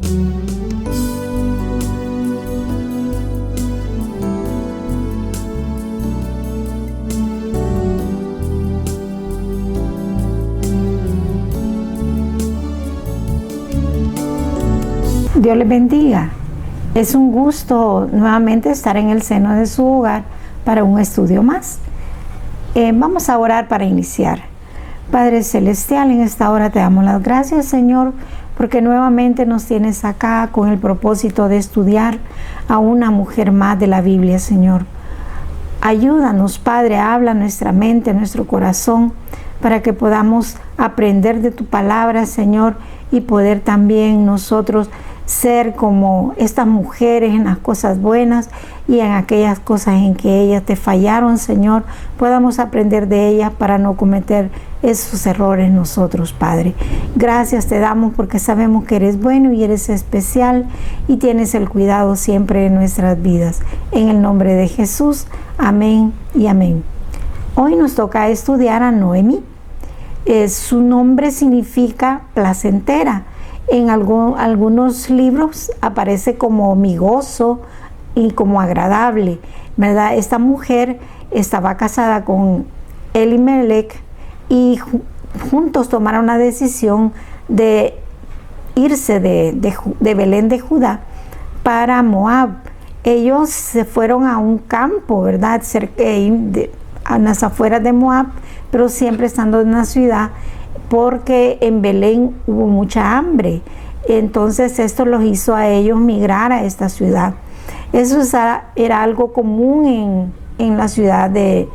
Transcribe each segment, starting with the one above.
Dios les bendiga. Es un gusto nuevamente estar en el seno de su hogar para un estudio más. Vamos a orar para iniciar. Padre Celestial, en esta hora te damos las gracias, Señor, porque nuevamente nos tienes acá con el propósito de estudiar a una mujer más de la Biblia, Señor. Ayúdanos, Padre, habla nuestra mente, nuestro corazón, para que podamos aprender de tu palabra, Señor, y poder también nosotros ser como estas mujeres en las cosas buenas y en aquellas cosas en que ellas te fallaron, Señor, podamos aprender de ellas para no cometer esos errores nosotros, Padre. Gracias te damos porque sabemos que eres bueno y eres especial y tienes el cuidado siempre de nuestras vidas. En el nombre de Jesús, amén y amén. Hoy nos toca estudiar a Noemí. Su nombre significa placentera. En algunos libros aparece como amigoso y como agradable, ¿verdad? Esta mujer estaba casada con Elimelech y juntos tomaron la decisión de irse de Belén de Judá para Moab. Ellos se fueron a un campo, ¿verdad? A las afueras de Moab, pero siempre estando en la ciudad, porque en Belén hubo mucha hambre. Entonces esto los hizo a ellos migrar a esta ciudad. Eso era algo común en la ciudad de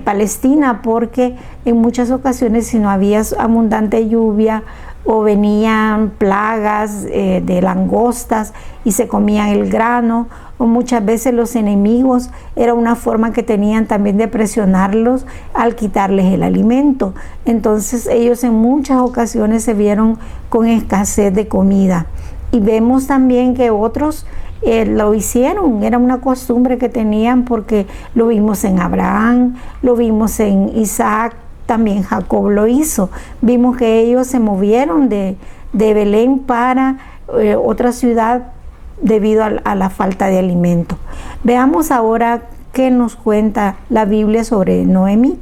Palestina, porque en muchas ocasiones, si no había abundante lluvia o venían plagas de langostas y se comían el grano, o muchas veces los enemigos, era una forma que tenían también de presionarlos al quitarles el alimento. Entonces ellos en muchas ocasiones se vieron con escasez de comida. Y vemos también que otros lo hicieron, era una costumbre que tenían, porque lo vimos en Abraham, lo vimos en Isaac, también Jacob lo hizo. Vimos que ellos se movieron de Belén para otra ciudad debido a la falta de alimento. Veamos ahora qué nos cuenta la Biblia sobre Noemí.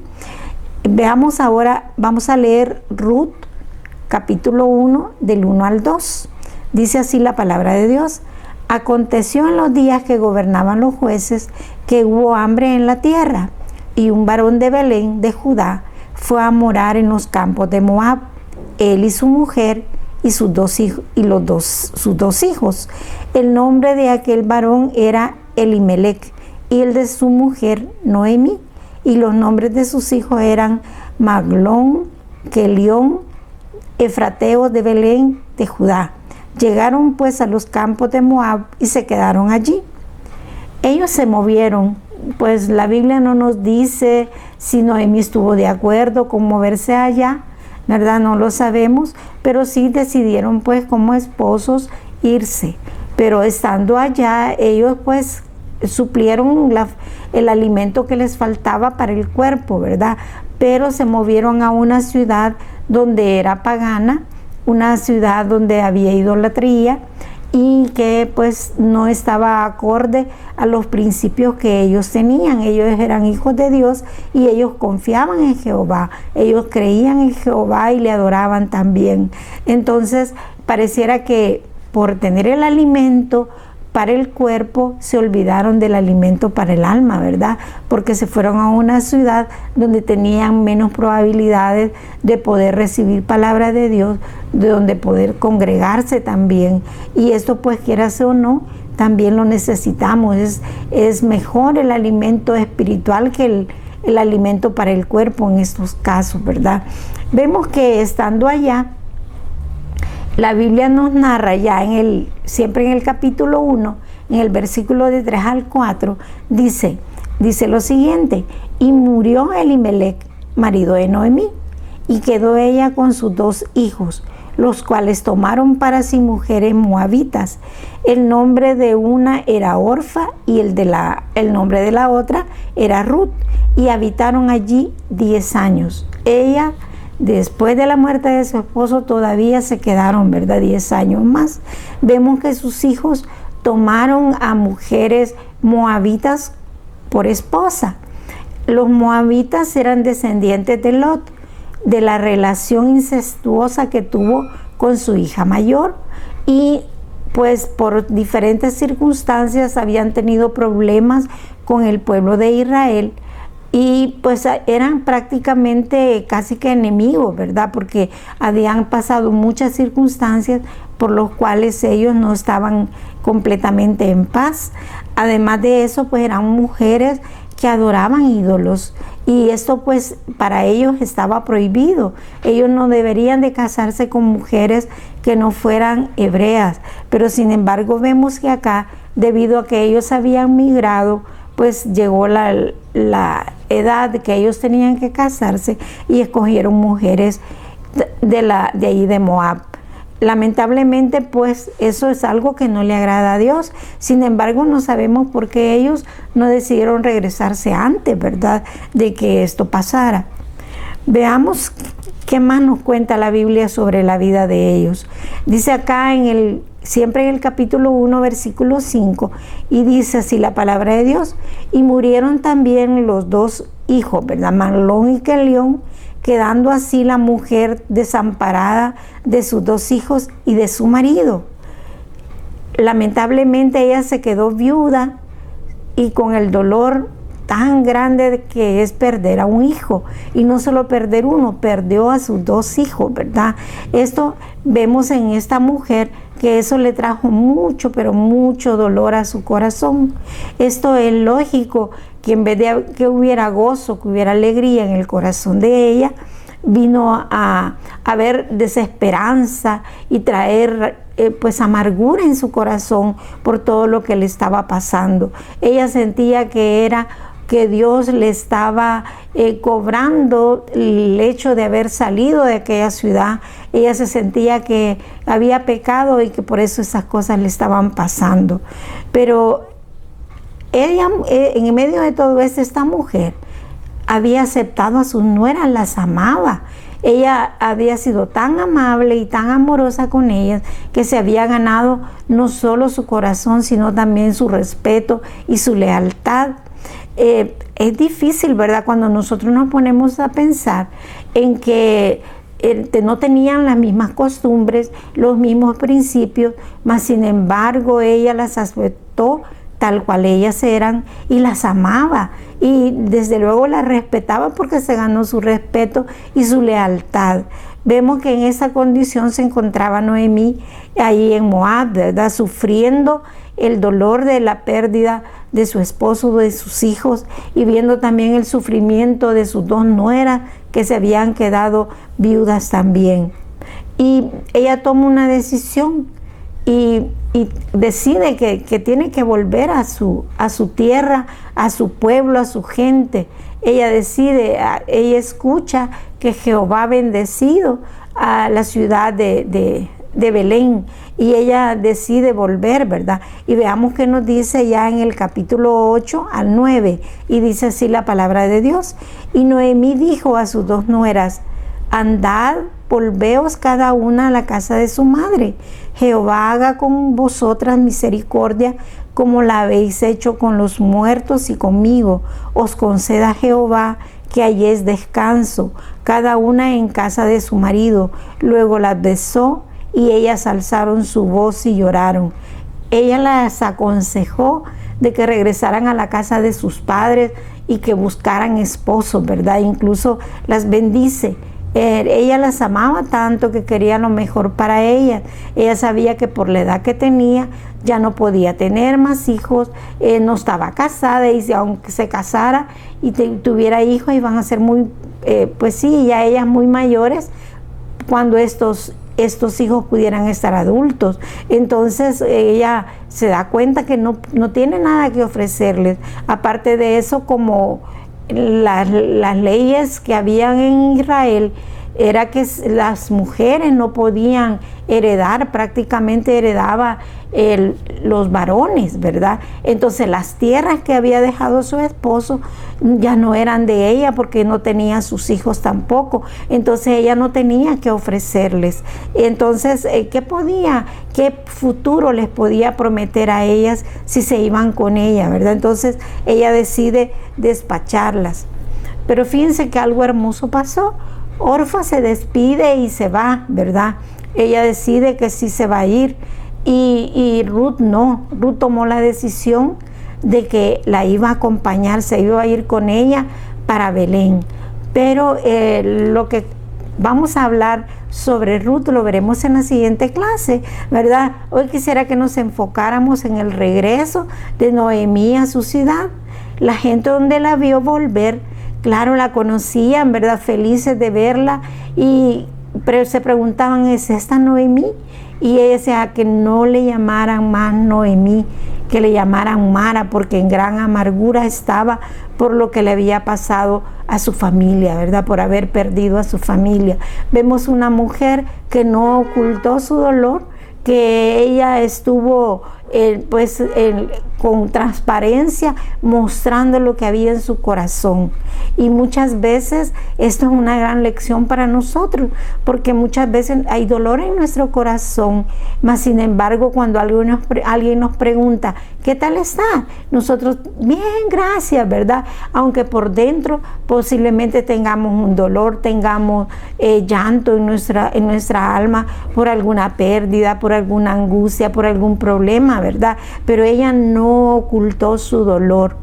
Veamos ahora, vamos a leer Ruth, capítulo 1, del 1 al 2. Dice así la palabra de Dios. Aconteció en los días que gobernaban los jueces que hubo hambre en la tierra, y un varón de Belén de Judá fue a morar en los campos de Moab, él y su mujer y sus dos hijos. El nombre de aquel varón era Elimelech y el de su mujer Noemí, y los nombres de sus hijos eran Maglón, Kelión, efrateos de Belén de Judá. Llegaron pues a los campos de Moab y se quedaron allí. Ellos se movieron, pues la Biblia no nos dice si Noemí estuvo de acuerdo con moverse allá, ¿verdad? No lo sabemos, pero sí decidieron pues como esposos irse. Pero estando allá, ellos pues suplieron el alimento que les faltaba para el cuerpo, ¿verdad? Pero se movieron a una ciudad donde era pagana, una ciudad donde había idolatría y que pues no estaba acorde a los principios que ellos tenían. Ellos eran hijos de Dios y ellos confiaban en Jehová, ellos creían en Jehová y le adoraban también. Entonces pareciera que por tener el alimento para el cuerpo se olvidaron del alimento para el alma, ¿verdad? Porque se fueron a una ciudad donde tenían menos probabilidades de poder recibir palabra de Dios, de donde poder congregarse también. Y esto pues quieras o no, también lo necesitamos. Es mejor el alimento espiritual que el alimento para el cuerpo en estos casos, ¿verdad? Vemos que estando allá, la Biblia nos narra ya siempre en el capítulo 1, en el versículo de 3 al 4, dice lo siguiente: y murió Elimelech, marido de Noemí, y quedó ella con sus 2 hijos, los cuales tomaron para sí mujeres moabitas. El nombre de una era Orfa y el nombre de la otra era Ruth, y habitaron allí 10 años. Ella después de la muerte de su esposo todavía se quedaron, ¿verdad? 10 años más. Vemos que sus hijos tomaron a mujeres moabitas por esposa. Los moabitas eran descendientes de Lot, de la relación incestuosa que tuvo con su hija mayor, y pues por diferentes circunstancias habían tenido problemas con el pueblo de Israel, y pues eran prácticamente casi que enemigos, ¿verdad? Porque habían pasado muchas circunstancias por los cuales ellos no estaban completamente en paz. Además de eso, pues eran mujeres que adoraban ídolos, y esto pues para ellos estaba prohibido. Ellos no deberían de casarse con mujeres que no fueran hebreas, pero sin embargo vemos que acá, debido a que ellos habían migrado, pues llegó la edad de que ellos tenían que casarse y escogieron mujeres de ahí de Moab. Lamentablemente, pues eso es algo que no le agrada a Dios. Sin embargo, no sabemos por qué ellos no decidieron regresarse antes, ¿verdad?, de que esto pasara. Veamos qué más nos cuenta la Biblia sobre la vida de ellos. Dice acá siempre en el capítulo 1, versículo 5, y dice así la palabra de Dios: y murieron también los dos hijos, ¿verdad?, Mahlón y Kelión, quedando así la mujer desamparada de sus dos hijos y de su marido. Lamentablemente ella se quedó viuda y con el dolor tan grande que es perder a un hijo, y no solo perder uno, perdió a sus dos hijos, ¿verdad? Esto vemos en esta mujer que eso le trajo mucho, pero mucho dolor a su corazón. Esto es lógico, que en vez de que hubiera gozo, que hubiera alegría en el corazón de ella, vino a haber desesperanza y traer pues amargura en su corazón por todo lo que le estaba pasando. Ella sentía que Dios le estaba cobrando el hecho de haber salido de aquella ciudad. Ella se sentía que había pecado y que por eso esas cosas le estaban pasando. Pero ella, en medio de todo esto, esta mujer había aceptado a sus nueras, las amaba. Ella había sido tan amable y tan amorosa con ellas que se había ganado no solo su corazón, sino también su respeto y su lealtad. Es difícil, ¿verdad?, cuando nosotros nos ponemos a pensar en que no tenían las mismas costumbres, los mismos principios, mas sin embargo ella las aceptó tal cual ellas eran y las amaba, y desde luego las respetaba porque se ganó su respeto y su lealtad. Vemos que en esa condición se encontraba Noemí ahí en Moab, ¿verdad?, sufriendo el dolor de la pérdida de su esposo, de sus hijos, y viendo también el sufrimiento de sus dos nueras que se habían quedado viudas también. Y ella toma una decisión y decide que tiene que volver a su tierra, a su pueblo, a su gente. Ella decide, ella escucha que Jehová ha bendecido a la ciudad de Belén, y ella decide volver, ¿verdad? Y veamos qué nos dice ya en el capítulo 8 al 9, y dice así la palabra de Dios: y Noemí dijo a sus dos nueras: andad, volveos cada una a la casa de su madre. Jehová haga con vosotras misericordia como la habéis hecho con los muertos y conmigo. Os conceda Jehová que halléis descanso, cada una en casa de su marido. Luego las besó, y ellas alzaron su voz y lloraron. Ella las aconsejó de que regresaran a la casa de sus padres y que buscaran esposos, ¿verdad? Incluso las bendice. Ella las amaba tanto que quería lo mejor para ellas. Ella sabía que por la edad que tenía ya no podía tener más hijos, no estaba casada, y si aunque se casara y tuviera hijos, iban a ser muy, pues sí, ya ellas muy mayores cuando estos hijos pudieran estar adultos. Entonces ella se da cuenta que no tiene nada que ofrecerles. Aparte de eso, como las leyes que habían en Israel era que las mujeres no podían heredar, prácticamente heredaba los varones, ¿verdad? Entonces las tierras que había dejado su esposo ya no eran de ella porque no tenía sus hijos tampoco, entonces ella no tenía que ofrecerles. Entonces, qué futuro les podía prometer a ellas si se iban con ella, ¿verdad? Entonces ella decide despacharlas. Pero fíjense que algo hermoso pasó. Orfa se despide y se va, ¿verdad? Ella decide que sí se va a ir. Y Ruth no. Ruth tomó la decisión de que la iba a acompañar, se iba a ir con ella para Belén. Pero lo que vamos a hablar sobre Ruth lo veremos en la siguiente clase, ¿verdad? Hoy quisiera que nos enfocáramos en el regreso de Noemí a su ciudad. La gente donde la vio volver, claro, la conocían, ¿verdad? Felices de verla, pero se preguntaban, ¿es esta Noemí? Y ella decía que no le llamaran más Noemí, que le llamaran Mara, porque en gran amargura estaba por lo que le había pasado a su familia, ¿verdad? Por haber perdido a su familia. Vemos una mujer que no ocultó su dolor, que ella estuvo con transparencia mostrando lo que había en su corazón. Y muchas veces esto es una gran lección para nosotros, porque muchas veces hay dolor en nuestro corazón, mas sin embargo cuando alguien nos pregunta, ¿qué tal está? Nosotros, bien, gracias, ¿verdad? Aunque por dentro posiblemente tengamos un dolor, tengamos llanto en nuestra alma por alguna pérdida, por alguna angustia, por algún problema, ¿verdad? Pero ella no ocultó su dolor,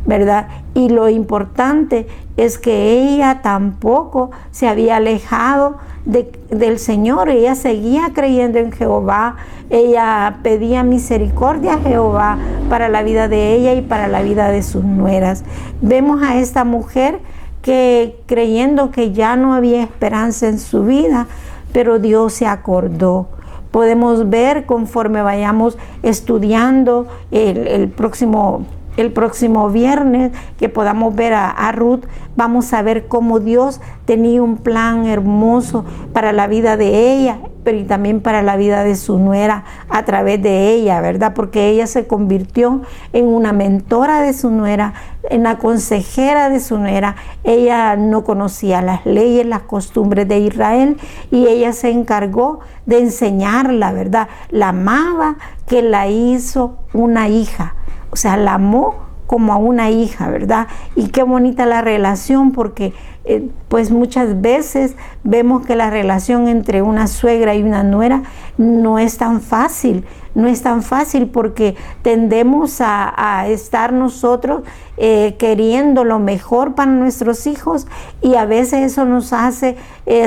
¿verdad? Y lo importante es que ella tampoco se había alejado del Señor. Ella seguía creyendo en Jehová. Ella pedía misericordia a Jehová para la vida de ella y para la vida de sus nueras. Vemos a esta mujer que creyendo que ya no había esperanza en su vida, pero Dios se acordó. Podemos ver conforme vayamos estudiando el próximo viernes, que podamos ver a Ruth, vamos a ver cómo Dios tenía un plan hermoso para la vida de ella, pero y también para la vida de su nuera a través de ella, ¿verdad? Porque ella se convirtió en una mentora de su nuera, en la consejera de su nuera. Ella no conocía las leyes, las costumbres de Israel, y ella se encargó de enseñarla, ¿verdad? La amaba, que la hizo una hija. O sea, la amó como a una hija, ¿verdad? Y qué bonita la relación, porque pues muchas veces vemos que la relación entre una suegra y una nuera no es tan fácil, porque tendemos a estar nosotros queriendo lo mejor para nuestros hijos, y a veces eso nos hace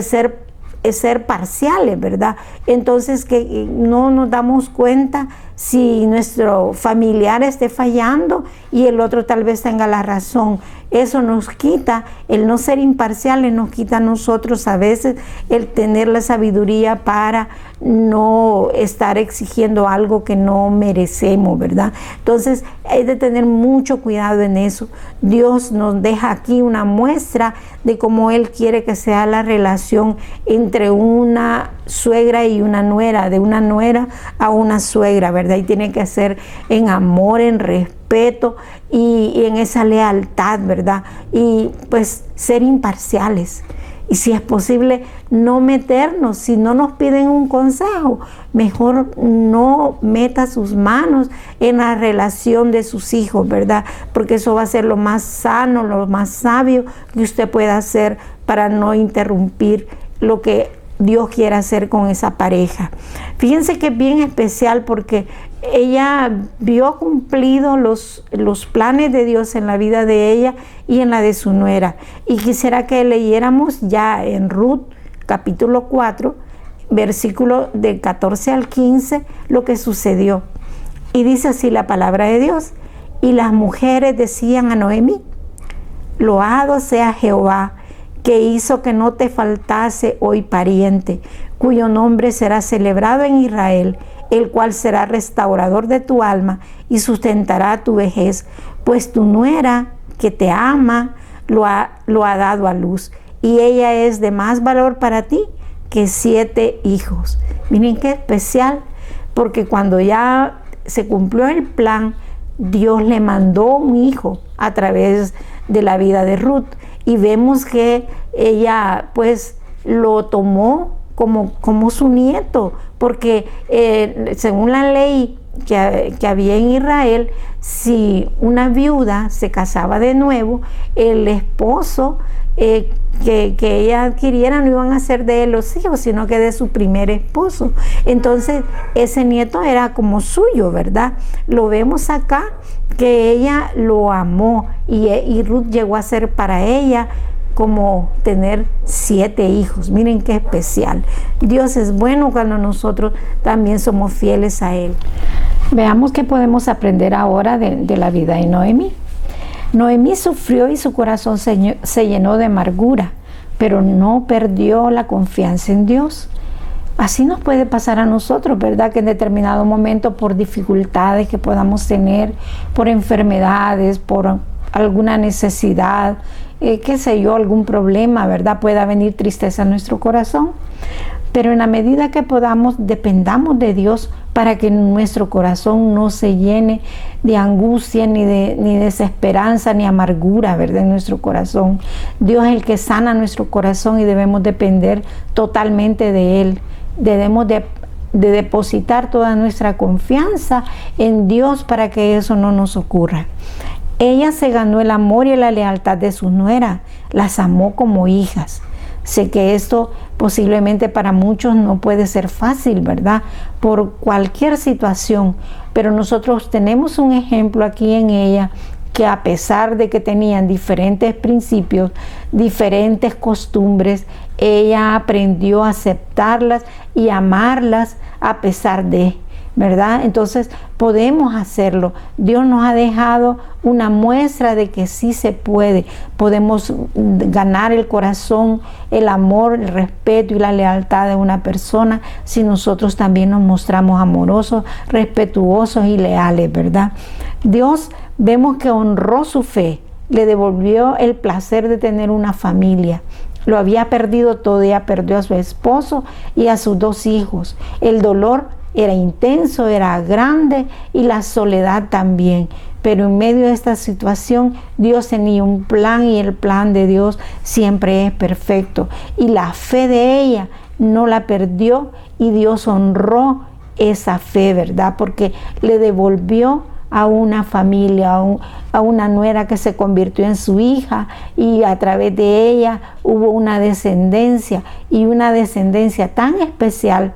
ser parciales, ¿verdad? Entonces que no nos damos cuenta si nuestro familiar esté fallando y el otro tal vez tenga la razón. Eso nos quita, el no ser imparciales nos quita a nosotros a veces el tener la sabiduría para no estar exigiendo algo que no merecemos, ¿verdad? Entonces hay de tener mucho cuidado en eso. Dios nos deja aquí una muestra de cómo Él quiere que sea la relación entre una suegra y una nuera, de una nuera a una suegra, ¿verdad? Y tiene que ser en amor, en respeto y en esa lealtad, ¿verdad? Y pues ser imparciales. Y si es posible, no meternos. Si no nos piden un consejo, mejor no meta sus manos en la relación de sus hijos, ¿verdad? Porque eso va a ser lo más sano, lo más sabio que usted pueda hacer para no interrumpir lo que Dios quiere hacer con esa pareja. Fíjense que es bien especial, porque ella vio cumplidos los planes de Dios en la vida de ella y en la de su nuera. Y quisiera que leyéramos ya en Ruth capítulo 4, versículo del 14 al 15, lo que sucedió. Y dice así la palabra de Dios: y las mujeres decían a Noemí: loado sea Jehová, que hizo que no te faltase hoy pariente, cuyo nombre será celebrado en Israel, el cual será restaurador de tu alma y sustentará tu vejez, pues tu nuera, que te ama, lo ha dado a luz, y ella es de más valor para ti que 7 hijos. Miren qué especial, porque cuando ya se cumplió el plan, Dios le mandó un hijo a través de la vida de Ruth, y vemos que ella pues lo tomó como su nieto, porque según la ley que había en Israel, si una viuda se casaba de nuevo, el esposo que ella adquiriera no iban a ser de él los hijos, sino que de su primer esposo. Entonces ese nieto era como suyo, ¿verdad? Lo vemos acá, que ella lo amó, y Ruth llegó a ser para ella como tener 7 hijos. Miren qué especial. Dios es bueno cuando nosotros también somos fieles a Él. Veamos qué podemos aprender ahora de la vida de Noemí. Noemí sufrió y su corazón se llenó de amargura, pero no perdió la confianza en Dios. Así nos puede pasar a nosotros, ¿verdad? Que en determinado momento, por dificultades que podamos tener, por enfermedades, por alguna necesidad, qué sé yo, algún problema, ¿verdad? Pueda venir tristeza a nuestro corazón. Pero en la medida que podamos, dependamos de Dios para que nuestro corazón no se llene de angustia, ni desesperanza, ni amargura, ¿verdad? En nuestro corazón. Dios es el que sana nuestro corazón y debemos depender totalmente de Él. Debemos de depositar toda nuestra confianza en Dios para que eso no nos ocurra. Ella se ganó el amor y la lealtad de sus nueras, las amó como hijas. Sé que esto posiblemente para muchos no puede ser fácil, ¿verdad? Por cualquier situación, pero nosotros tenemos un ejemplo aquí en ella, que a pesar de que tenían diferentes principios, diferentes costumbres, ella aprendió a aceptarlas y amarlas a pesar de, ¿verdad? Entonces podemos hacerlo. Dios nos ha dejado una muestra de que sí se puede. Podemos ganar el corazón, el amor, el respeto y la lealtad de una persona si nosotros también nos mostramos amorosos, respetuosos y leales, ¿verdad? Dios, vemos que honró su fe, le devolvió el placer de tener una familia. Lo había perdido todo, ella perdió a su esposo y a sus 2 hijos. El dolor era intenso, era grande, y la soledad también. Pero en medio de esta situación, Dios tenía un plan, y el plan de Dios siempre es perfecto. Y la fe de ella no la perdió, y Dios honró esa fe, ¿verdad? Porque le devolvió a una familia, a una nuera que se convirtió en su hija, y a través de ella hubo una descendencia, y una descendencia tan especial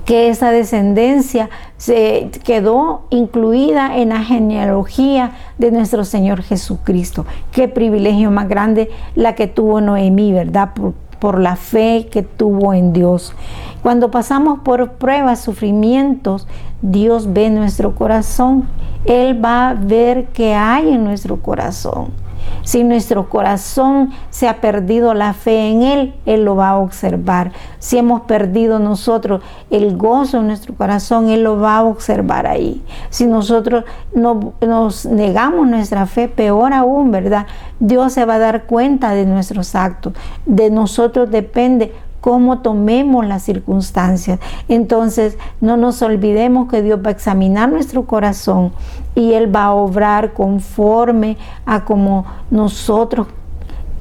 que esa descendencia se quedó incluida en la genealogía de nuestro Señor Jesucristo. Qué privilegio más grande la que tuvo Noemí, ¿verdad? Por la fe que tuvo en Dios. Cuando pasamos por pruebas, sufrimientos, Dios ve nuestro corazón. Él va a ver qué hay en nuestro corazón. Si nuestro corazón se ha perdido la fe en Él, Él lo va a observar. Si hemos perdido nosotros el gozo en nuestro corazón, Él lo va a observar ahí. Si nosotros nos negamos nuestra fe, peor aún, ¿verdad? Dios se va a dar cuenta de nuestros actos. De nosotros depende cómo tomemos las circunstancias. Entonces, no nos olvidemos que Dios va a examinar nuestro corazón, y Él va a obrar conforme a como nosotros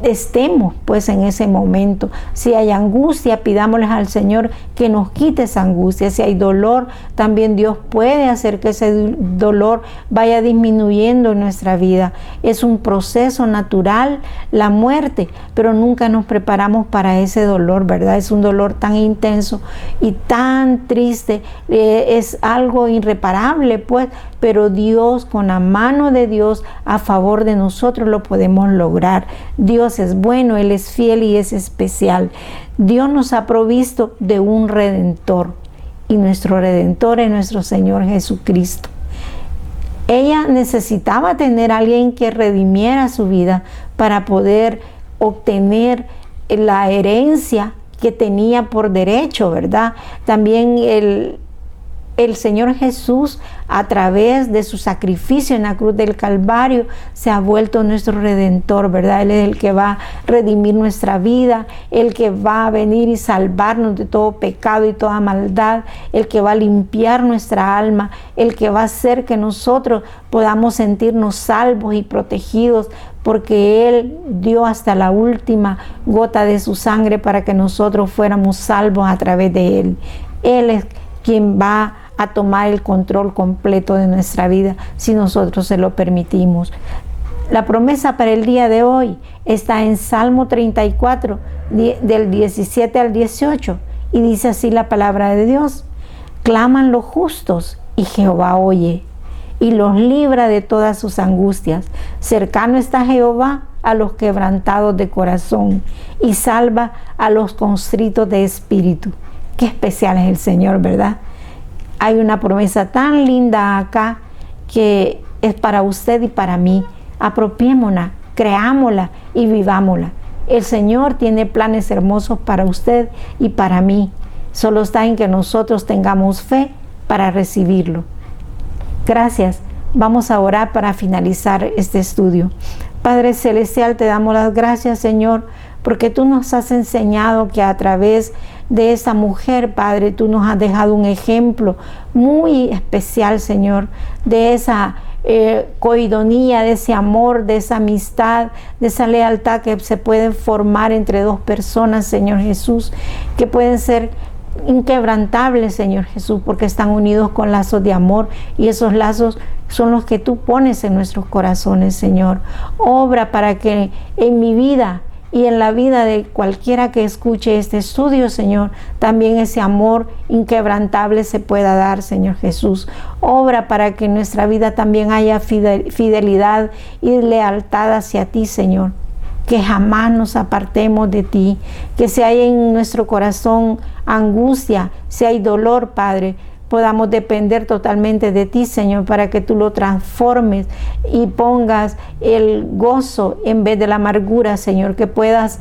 estemos pues en ese momento. Si hay angustia, pidámosles al Señor que nos quite esa angustia. Si hay dolor, también Dios puede hacer que ese dolor vaya disminuyendo en nuestra vida. Es un proceso natural la muerte, pero nunca nos preparamos para ese dolor, ¿verdad? Es un dolor tan intenso y tan triste, es algo irreparable pues, pero Dios, con la mano de Dios a favor de nosotros, lo podemos lograr. Dios es bueno, Él es fiel y es especial. Dios nos ha provisto de un Redentor, y nuestro Redentor es nuestro Señor Jesucristo. Ella necesitaba tener a alguien que redimiera su vida para poder obtener la herencia que tenía por derecho, ¿verdad? También el Señor Jesús, a través de su sacrificio en la cruz del Calvario, se ha vuelto nuestro Redentor, ¿verdad? Él es el que va a redimir nuestra vida, el que va a venir y salvarnos de todo pecado y toda maldad, el que va a limpiar nuestra alma, el que va a hacer que nosotros podamos sentirnos salvos y protegidos, porque Él dio hasta la última gota de su sangre para que nosotros fuéramos salvos a través de Él. Él es quien va a tomar el control completo de nuestra vida si nosotros se lo permitimos. La promesa para el día de hoy está en Salmo 34, del 17 al 18, y dice así la palabra de Dios: claman los justos y Jehová oye y los libra de todas sus angustias. Cercano está Jehová a los quebrantados de corazón y salva a los constritos de espíritu. Qué especial es el Señor, ¿verdad? Hay una promesa tan linda acá que es para usted y para mí. Apropiémonos, creámosla y vivámosla. El Señor tiene planes hermosos para usted y para mí. Solo está en que nosotros tengamos fe para recibirlo. Gracias. Vamos a orar para finalizar este estudio. Padre Celestial, te damos las gracias, Señor, porque tú nos has enseñado que a través de esa mujer, Padre, tú nos has dejado un ejemplo muy especial, Señor, de esa coidonía, de ese amor, de esa amistad, de esa lealtad que se puede formar entre dos personas, Señor Jesús, que pueden ser inquebrantables, Señor Jesús, porque están unidos con lazos de amor, y esos lazos son los que tú pones en nuestros corazones, Señor. Obra para que en mi vida y en la vida de cualquiera que escuche este estudio, Señor, también ese amor inquebrantable se pueda dar, Señor Jesús. Obra para que en nuestra vida también haya fidelidad y lealtad hacia ti, Señor. Que jamás nos apartemos de ti, que si hay en nuestro corazón angustia, si hay dolor, Padre, podamos depender totalmente de ti, Señor, para que tú lo transformes y pongas el gozo en vez de la amargura, Señor, que puedas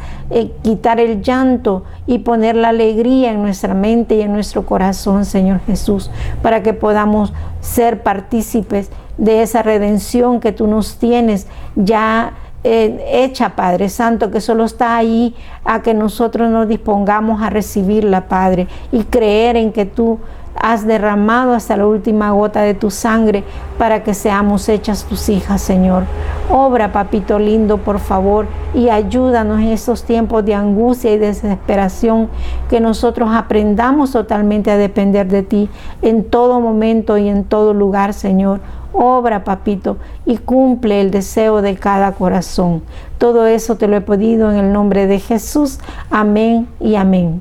quitar el llanto y poner la alegría en nuestra mente y en nuestro corazón, Señor Jesús, para que podamos ser partícipes de esa redención que tú nos tienes ya hecha, Padre Santo, que solo está ahí a que nosotros nos dispongamos a recibirla, Padre, y creer en que tú has derramado hasta la última gota de tu sangre para que seamos hechas tus hijas, Señor. Obra, papito lindo, por favor, y ayúdanos en estos tiempos de angustia y desesperación, que nosotros aprendamos totalmente a depender de ti en todo momento y en todo lugar, Señor. Obra, papito, y cumple el deseo de cada corazón. Todo eso te lo he pedido en el nombre de Jesús. Amén y amén.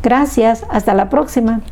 Gracias. Hasta la próxima.